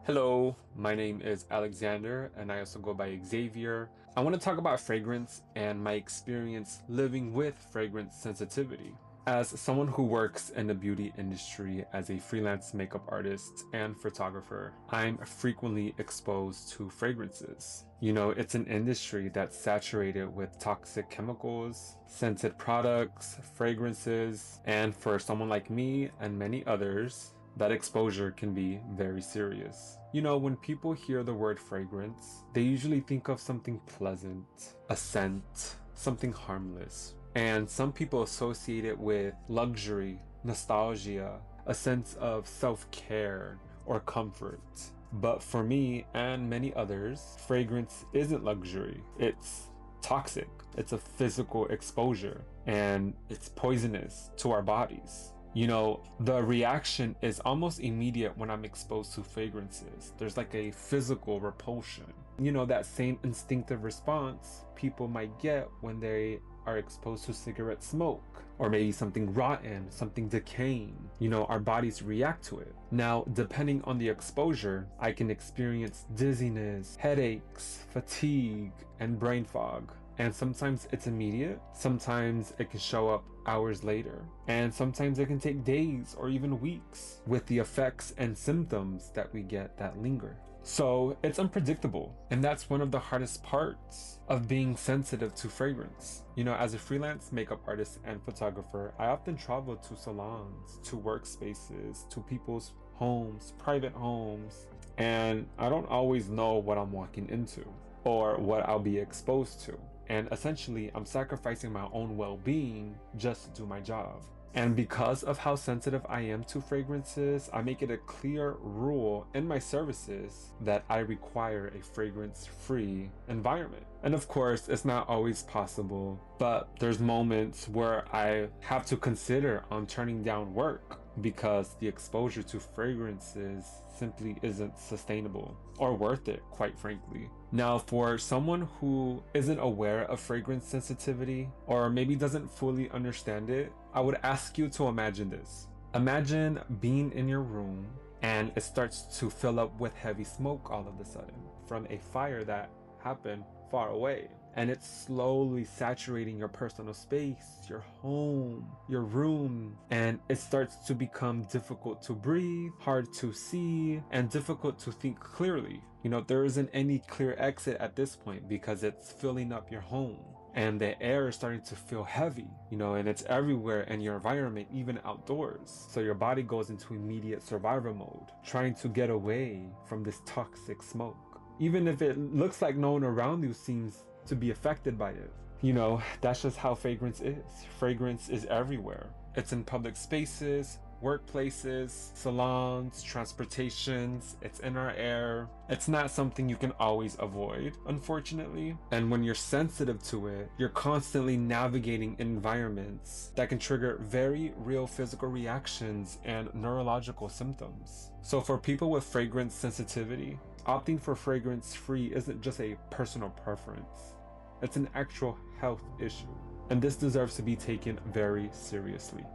Hello, my name is Alexander and I also go by Xavier. I want to talk about fragrance and my experience living with fragrance sensitivity. As someone who works in the beauty industry as a freelance makeup artist and photographer, I'm frequently exposed to fragrances. It's an industry that's saturated with toxic chemicals, scented products, fragrances, and for someone like me and many others, that exposure can be very serious. When people hear the word fragrance, they usually think of something pleasant, a scent, something harmless. And some people associate it with luxury, nostalgia, a sense of self-care or comfort. But for me and many others, fragrance isn't luxury. It's toxic. It's a physical exposure and it's poisonous to our bodies. The reaction is almost immediate when I'm exposed to fragrances. There's like a physical repulsion. That same instinctive response people might get when they are exposed to cigarette smoke or maybe something rotten, something decaying. Our bodies react to it. Now, depending on the exposure, I can experience dizziness, headaches, fatigue, and brain fog. And sometimes it's immediate, sometimes it can show up hours later, and sometimes it can take days or even weeks with the effects and symptoms that we get that linger. So it's unpredictable, and that's one of the hardest parts of being sensitive to fragrance. As a freelance makeup artist and photographer, I often travel to salons, to workspaces, to people's homes, private homes, and I don't always know what I'm walking into or what I'll be exposed to. And essentially, I'm sacrificing my own well-being just to do my job. And because of how sensitive I am to fragrances, I make it a clear rule in my services that I require a fragrance-free environment. And of course, it's not always possible, but there's moments where I have to consider on turning down work because the exposure to fragrances simply isn't sustainable or worth it, quite frankly. Now, for someone who isn't aware of fragrance sensitivity or maybe doesn't fully understand it, I would ask you to imagine this. Imagine being in your room and it starts to fill up with heavy smoke all of a sudden from a fire that happened far away. And it's slowly saturating your personal space, your home, your room, and it starts to become difficult to breathe, hard to see, and difficult to think clearly. There isn't any clear exit at this point because it's filling up your home. And the air is starting to feel heavy, and it's everywhere in your environment, even outdoors. So your body goes into immediate survival mode, trying to get away from this toxic smoke. Even if it looks like no one around you seems to be affected by it. That's just how fragrance is. Fragrance is everywhere. It's in public spaces, workplaces, salons, transportations. It's in our air. It's not something you can always avoid, unfortunately. And when you're sensitive to it, you're constantly navigating environments that can trigger very real physical reactions and neurological symptoms. So for people with fragrance sensitivity, opting for fragrance-free isn't just a personal preference. It's an actual health issue. And this deserves to be taken very seriously.